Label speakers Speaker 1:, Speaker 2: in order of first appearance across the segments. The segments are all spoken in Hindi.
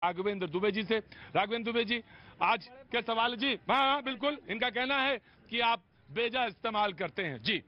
Speaker 1: राघवेंद्र दुबे जी से। राघवेंद्र दुबे जी, आज के सवाल जी। हाँ, बिल्कुल, इनका कहना है कि आप बेजा इस्तेमाल करते हैं जी।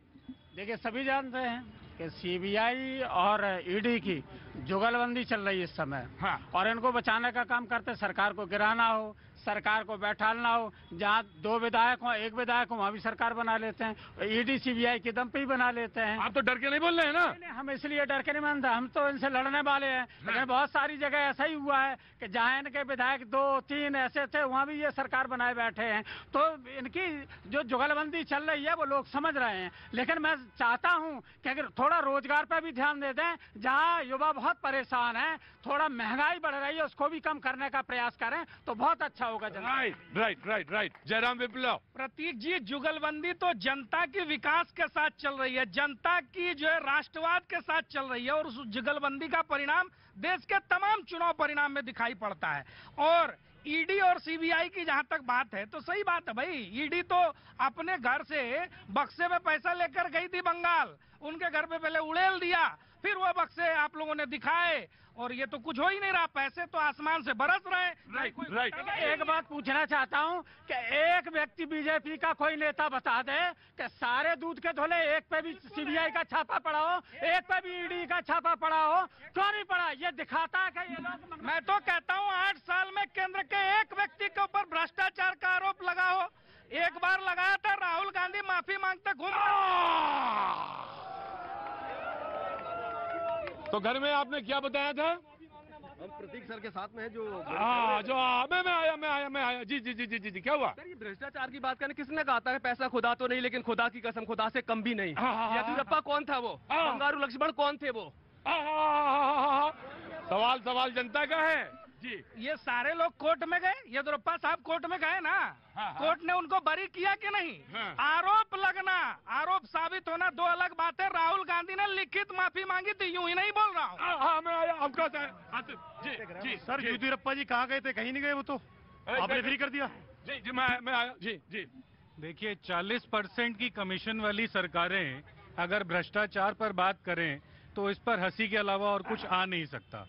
Speaker 2: देखिए, सभी जानते हैं कि सीबीआई और ईडी की जुगलबंदी चल रही है इस समय।
Speaker 1: हाँ।
Speaker 2: और इनको बचाने का काम करते, सरकार को गिराना हो, सरकार को बैठाना हो, जहाँ 2 विधायक हो, 1 विधायक हो, वहाँ भी सरकार बना लेते हैं। ईडी सीबीआई के दम पे ही बना लेते हैं।
Speaker 1: आप तो डर के नहीं बोल रहे हैं ना?
Speaker 2: नहीं, हम इसलिए डर के नहीं मानते, हम तो इनसे लड़ने वाले हैं। लेकिन बहुत सारी जगह ऐसा ही हुआ है कि जहाँ इनके विधायक 2-3 ऐसे थे, वहाँ भी ये सरकार बनाए बैठे हैं। तो इनकी जो जुगलबंदी चल रही है वो लोग समझ रहे हैं। लेकिन मैं चाहता हूँ कि अगर थोड़ा रोजगार पर भी ध्यान दे दें, जहाँ युवा बहुत परेशान है, थोड़ा महंगाई बढ़ रही है, उसको भी कम करने का प्रयास करें तो बहुत अच्छा होगा।
Speaker 1: राइट। जयराम विप्लव।
Speaker 3: प्रतीक जी, जुगलबंदी तो जनता के विकास के साथ चल रही है, जनता की जो है राष्ट्रवाद के साथ चल रही है, और उस जुगलबंदी का परिणाम देश के तमाम चुनाव परिणाम में दिखाई पड़ता है। और ईडी और सीबीआई की जहां तक बात है तो सही बात है भाई, ईडी तो अपने घर से बक्से में पैसा लेकर गई थी बंगाल, उनके घर पे पहले उड़ेल दिया, फिर वो बक्से आप लोगों ने दिखाए, और ये तो कुछ हो ही नहीं रहा, पैसे तो आसमान से बरस रहे।
Speaker 1: राइट।
Speaker 2: एक बात पूछना चाहता हूँ कि एक व्यक्ति बीजेपी का कोई नेता बता दे कि सारे दूध के धोले एक पे भी सीबीआई का छापा पड़ा हो, एक पे भी ईडी का छापा पड़ा हो, क्यों नहीं पड़ा? ये दिखाता है कि ये लोग।
Speaker 3: मैं तो कहता हूँ 8 साल में केंद्र के एक व्यक्ति के ऊपर भ्रष्टाचार का आरोप लगा हो। एक बार लगाया था, राहुल गांधी माफी मांगते घूम।
Speaker 1: तो घर में आपने क्या बताया था?
Speaker 4: हम प्रतीक सर के साथ में है जो
Speaker 1: मैं आया जी, क्या हुआ?
Speaker 4: सर, ये भ्रष्टाचार की बात करें, किसने कहा था पैसा खुदा तो नहीं, लेकिन खुदा की कसम खुदा से कम भी नहीं। येदियुरप्पा कौन था वो? बंगारू लक्ष्मण कौन थे वो?
Speaker 1: सवाल जनता का है जी।
Speaker 3: ये सारे लोग कोर्ट में गए, येदियुरप्पा साहब कोर्ट में गए ना, कोर्ट ने उनको बरी किया कि नहीं? आरोप लगना, आरोप साबित होना दो अलग बात है। राहुल गांधी ने लिखित माफी मांगी थी, यूं ही नहीं बोल रहा हूँ।
Speaker 1: मैं आया आपका जी
Speaker 2: सर, येदियुरप्पा जी कहाँ गए थे? कहीं नहीं गए, वो तो आपने फ्री कर दिया।
Speaker 1: जी मैं आया जी।
Speaker 5: देखिए, 40% की कमीशन वाली सरकारें अगर भ्रष्टाचार पर बात करें तो इस पर हंसी के अलावा और कुछ आ नहीं सकता।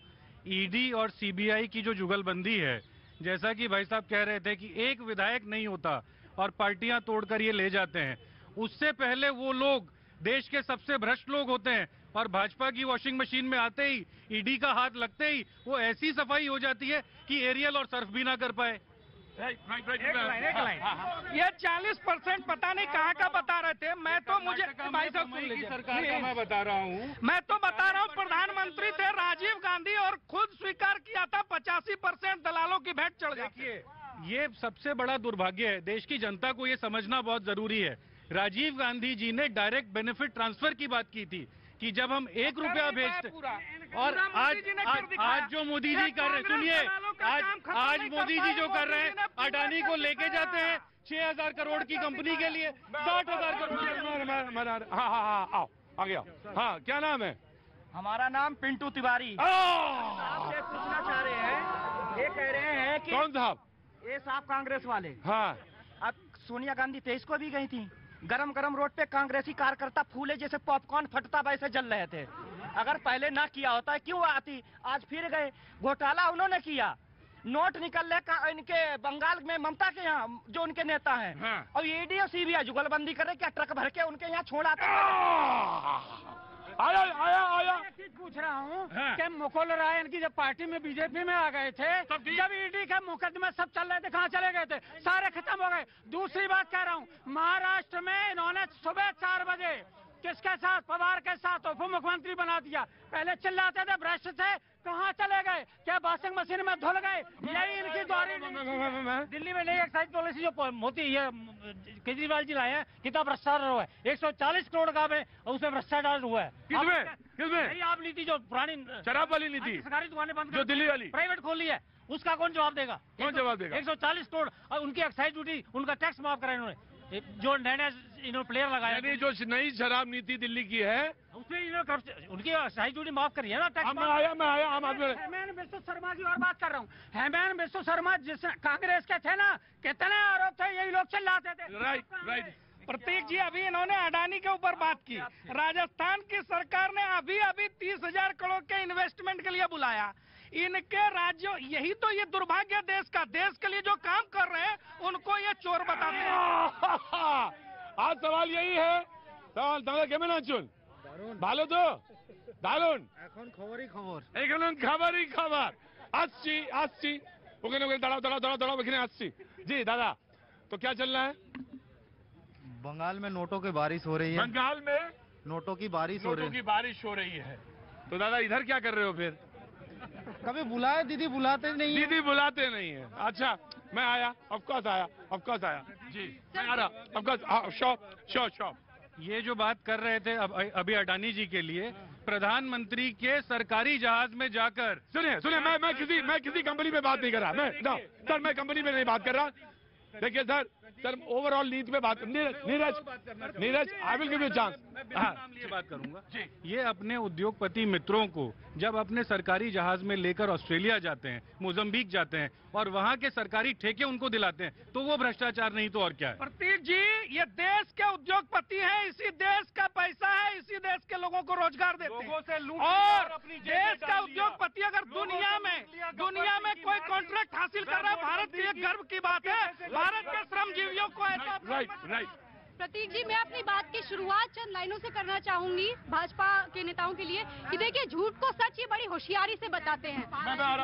Speaker 5: ईडी और सीबीआई की जो जुगलबंदी है, जैसा कि भाई साहब कह रहे थे कि एक विधायक नहीं होता और पार्टियां तोड़कर ये ले जाते हैं, उससे पहले वो लोग देश के सबसे भ्रष्ट लोग होते हैं, और भाजपा की वॉशिंग मशीन में आते ही, ईडी का हाथ लगते ही वो ऐसी सफाई हो जाती है कि एरियल और सर्फ भी ना कर पाए।
Speaker 3: एक लाइन। ये 40% पता नहीं कहाँ का बता रहे थे। मैं तो मुझे भाई साहब सुन लीजिए,
Speaker 1: सरकार का मैं बता रहा हूँ।
Speaker 3: मैं तो बता रहा हूँ, प्रधानमंत्री थे राजीव गांधी और खुद स्वीकार किया था 85% दलालों की भेंट चढ़ जाती है।
Speaker 5: ये सबसे बड़ा दुर्भाग्य है, देश की जनता को ये समझना बहुत जरूरी है। राजीव गांधी जी ने डायरेक्ट बेनिफिट ट्रांसफर की बात की थी कि जब हम 1 रुपया भेजते, और आज जो मोदी जी कर रहे, सुनिए, आज मोदी जी जो कर रहे हैं, अडानी को लेके जाते हैं 6,000 करोड़ की कंपनी के लिए 60,000 करोड़।
Speaker 1: हाँ आओ, आ गया। हाँ, क्या नाम है?
Speaker 2: हमारा नाम पिंटू तिवारी। आपसे पूछना चाह रहे हैं, ये कह रहे हैं कि
Speaker 1: कौन साहब?
Speaker 2: ये साहब कांग्रेस वाले।
Speaker 1: हाँ,
Speaker 2: अब सोनिया गांधी 23 को भी गई थी, गरम रोड पे कांग्रेसी कार्यकर्ता फूले जैसे पॉपकॉर्न फटता वैसे जल रहे थे। अगर पहले ना किया होता है क्यों आती? आज फिर गए, घोटाला उन्होंने किया, नोट निकल रहे इनके बंगाल में ममता के यहाँ जो उनके नेता हैं।
Speaker 1: हाँ।
Speaker 2: और ईडी और सीबीआई जुगलबंदी करे, क्या ट्रक भर के उनके यहाँ छोड़ आते?
Speaker 1: आया।
Speaker 2: चीज पूछ रहा हूँ कि मुकुल राय इनकी जब पार्टी में बीजेपी में आ गए थे, जब ईडी के मुकदमे सब चल रहे थे, कहाँ चले गए थे? सारे खत्म हो गए। दूसरी बात कह रहा हूँ, महाराष्ट्र में इन्होंने सुबह 4 बजे किसके साथ? पवार के साथ उप मुख्यमंत्री बना दिया। पहले चिल्लाते थे भ्रष्ट थे, कहाँ चले गए? क्या वॉशिंग मशीन में धुल गए? यही इनकी द्वारी। दिल्ली में नई एक्साइज पॉलिसी जो मोदी ये केजरीवाल जी लाए हैं, कितना भ्रष्टाचार हुआ है, 140 करोड़ का में उसमें भ्रष्टाचार हुआ है।
Speaker 1: किसमें?
Speaker 2: यही आप नीति जो पुरानी
Speaker 1: शराब वाली नीति,
Speaker 2: सरकारी दुकानें बंद
Speaker 1: जो दिल्ली वाली
Speaker 2: प्राइवेट खोली है, उसका कौन जवाब देगा?
Speaker 1: कौन जवाब देगा?
Speaker 2: 140 करोड़ और उनकी एक्साइज ड्यूटी, उनका टैक्स माफ कराया इन्होंने, जो नए इन्होंने प्लेयर लगाया।
Speaker 1: यानी जो नई शराब नीति दिल्ली की है,
Speaker 2: उसमें इन्होंने उनकी एक्साइज ड्यूटी माफ करी है ना, टैक्स।
Speaker 1: मैं आया आम आदमी।
Speaker 2: हेमंत बिस्व शर्मा की और बात कर रहा हूँ। हेमंत बिस्व शर्मा जिस कांग्रेस के थे ना, कितने आरोप थे, यही लोग चिल्लाते थे।
Speaker 1: राइट।
Speaker 3: प्रतीक जी, अभी इन्होंने अडानी के ऊपर बात की। राजस्थान की सरकार ने अभी 30,000 करोड़ के इन्वेस्टमेंट के लिए बुलाया। इनके राज्यों, यही तो ये दुर्भाग्य है देश का। देश के लिए जो काम कर रहे हैं उनको ये चोर बताते हैं।
Speaker 1: आज सवाल यही है, सवाल तुम्हारा केमन आचुन ভালো তো দারুন
Speaker 6: এখন খবরই খবর
Speaker 1: এখানে খাবারই খাবার আসছি আসছি ওখানে ওখানে দাঁড়াও দাঁড়াও দাঁড়াও দাঁড়াও এখানে আসছি জি দাদা तो क्या चल रहा है
Speaker 6: बंगाल में नोटों की बारिश हो रही है।
Speaker 1: बंगाल में
Speaker 6: नोटों की बारिश हो
Speaker 1: नोटों
Speaker 6: रही
Speaker 1: की बारिश हो रही है तो दादा इधर क्या कर रहे हो फिर
Speaker 6: है। कभी बुलाए दीदी बुलाते नहीं है।
Speaker 1: दीदी बुलाते नहीं है अच्छा मैं आया ऑफकोर्स आया जी मैं आ रहा ऑफकोर्स शॉप
Speaker 5: ये जो बात कर रहे थे अभी अडानी जी के लिए, प्रधानमंत्री के सरकारी जहाज में जाकर,
Speaker 1: सुनिए मैं किसी कंपनी में बात नहीं कर रहा सर मैं कंपनी में नहीं बात कर रहा। देखिए सर ओवरऑल नीति पे बात Neeraj I will give you chance
Speaker 5: नाम लिए बात करूंगा। ये अपने उद्योगपति मित्रों को जब अपने सरकारी जहाज में लेकर ऑस्ट्रेलिया जाते हैं, मोजम्बिक जाते हैं और वहां के सरकारी ठेके उनको दिलाते हैं, तो वो भ्रष्टाचार नहीं तो और क्या है।
Speaker 3: प्रतीक जी, ये देश के उद्योगपति हैं, इसी देश का पैसा है, इसी देश के लोगों को रोजगार देते हैं। और देश का उद्योगपति अगर दुनिया में कोई कॉन्ट्रैक्ट हासिल कर रहा है, भारत के लिए गर्व की बात है। भारत के श्रमजीवियों को ऐसा
Speaker 1: राइट
Speaker 7: प्रतीक जी, मैं अपनी बात की शुरुआत चंद लाइनों से करना चाहूंगी भाजपा के नेताओं के लिए कि देखिए, झूठ को सच ये बड़ी होशियारी से बताते हैं।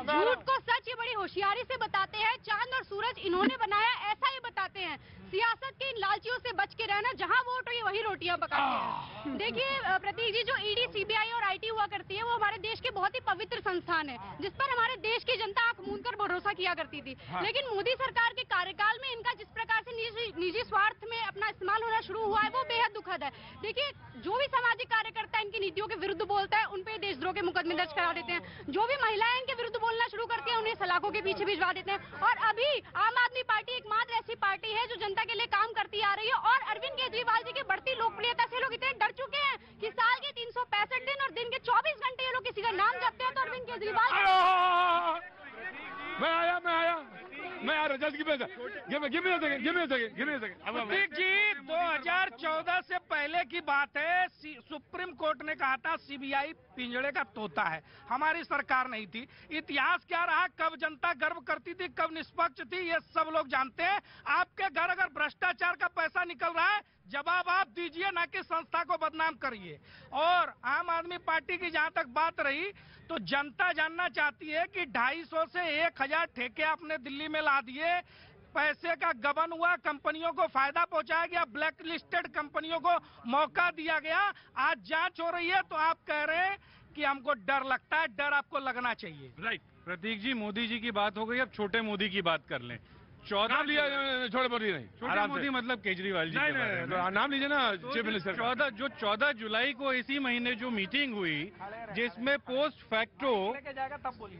Speaker 7: झूठ को सच ये बड़ी होशियारी से बताते हैं। चांद और सूरज इन्होंने बनाया, ऐसा ही बताते हैं। सियासत के इन लालचियों से बच के रहना, जहां वोट हो वही रोटियां पकाते हैं। देखिए प्रतीक जी, जो ईडी, सीबीआई और आईटी हुआ करती है, वो हमारे देश के बहुत ही पवित्र संस्थान है, जिस पर हमारे देश की जनता आंख मूंद कर भरोसा किया करती थी। लेकिन मोदी सरकार के कार्यकाल में इनका जिस प्रकार से निजी स्वार्थ में अपना इस्तेमाल होना शुरू हुआ है, वो बेहद दुखद है। देखिए, जो भी सामाजिक कार्यकर्ता इनकी नीतियों के विरुद्ध बोलता है, उन पे देशद्रोह के मुकदमे दर्ज करा देते हैं। जो भी महिलाएं इनके विरुद्ध बोलना शुरू करती हैं, उन्हें सलाखों के पीछे भिजवा देते हैं। और अभी आम आदमी पार्टी एकमात्र ऐसी पार्टी है जो जनता के लिए काम करती आ रही है। और अरविंद केजरीवाल जी की बढ़ती लोकप्रियता से लोग इतने डर चुके हैं कि साल के 365 दिन और दिन के 24 घंटे ये लोग किसी का नाम जपते हैं तो अरविंद केजरीवाल।
Speaker 1: मैं आ रहा just give me a second.
Speaker 3: Prateek ji, 2014 से पहले की बात है। सुप्रीम कोर्ट ने कहा था सीबीआई पिंजड़े का तोता है, हमारी सरकार नहीं थी। इतिहास क्या रहा, कब जनता गर्व करती थी, कब निष्पक्ष थी, ये सब लोग जानते हैं। आपके घर अगर भ्रष्टाचार का पैसा निकल रहा है, जवाब आप दीजिए, ना कि संस्था को बदनाम करिए। और आम आदमी पार्टी की जहां तक बात रही, तो जनता जानना चाहती है कि 250 से 1000 ठेके आपने दिल्ली में ला दिए, पैसे का गबन हुआ, कंपनियों को फायदा पहुंचाया गया, ब्लैक लिस्टेड कंपनियों को मौका दिया गया। आज जांच हो रही है तो आप कह रहे हैं कि हमको डर लगता है। डर आपको लगना चाहिए।
Speaker 5: राइट प्रतीक जी, मोदी जी की बात हो गई, अब छोटे मोदी की बात कर लें। 14
Speaker 1: छोटे मोदी नहीं,
Speaker 5: छोटे मोदी मतलब केजरीवाल जी
Speaker 1: नाम लीजिए ना चीफ मिनिस्टर।
Speaker 5: 14 जुलाई को इसी महीने जो मीटिंग हुई, जिसमें पोस्ट फैक्टो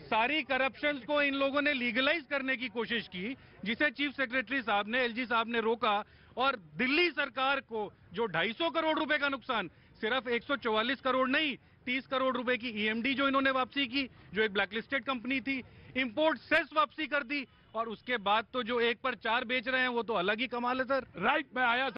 Speaker 5: सारी करप्शंस को इन लोगों ने लीगलाइज करने की कोशिश की, जिसे चीफ सेक्रेटरी साहब ने, एलजी साहब ने रोका। और दिल्ली सरकार को जो 250 करोड़ रुपए का नुकसान, सिर्फ 144 करोड़ नहीं, 30 करोड़ रुपए की ईएमडी जो इन्होंने वापसी की, जो एक ब्लैकलिस्टेड कंपनी थी, इंपोर्ट सेस वापसी कर दी। और उसके बाद तो जो 1 पर 4 बेच रहे हैं, वो तो अलग ही कमाल है सर।
Speaker 1: राइट मैं आया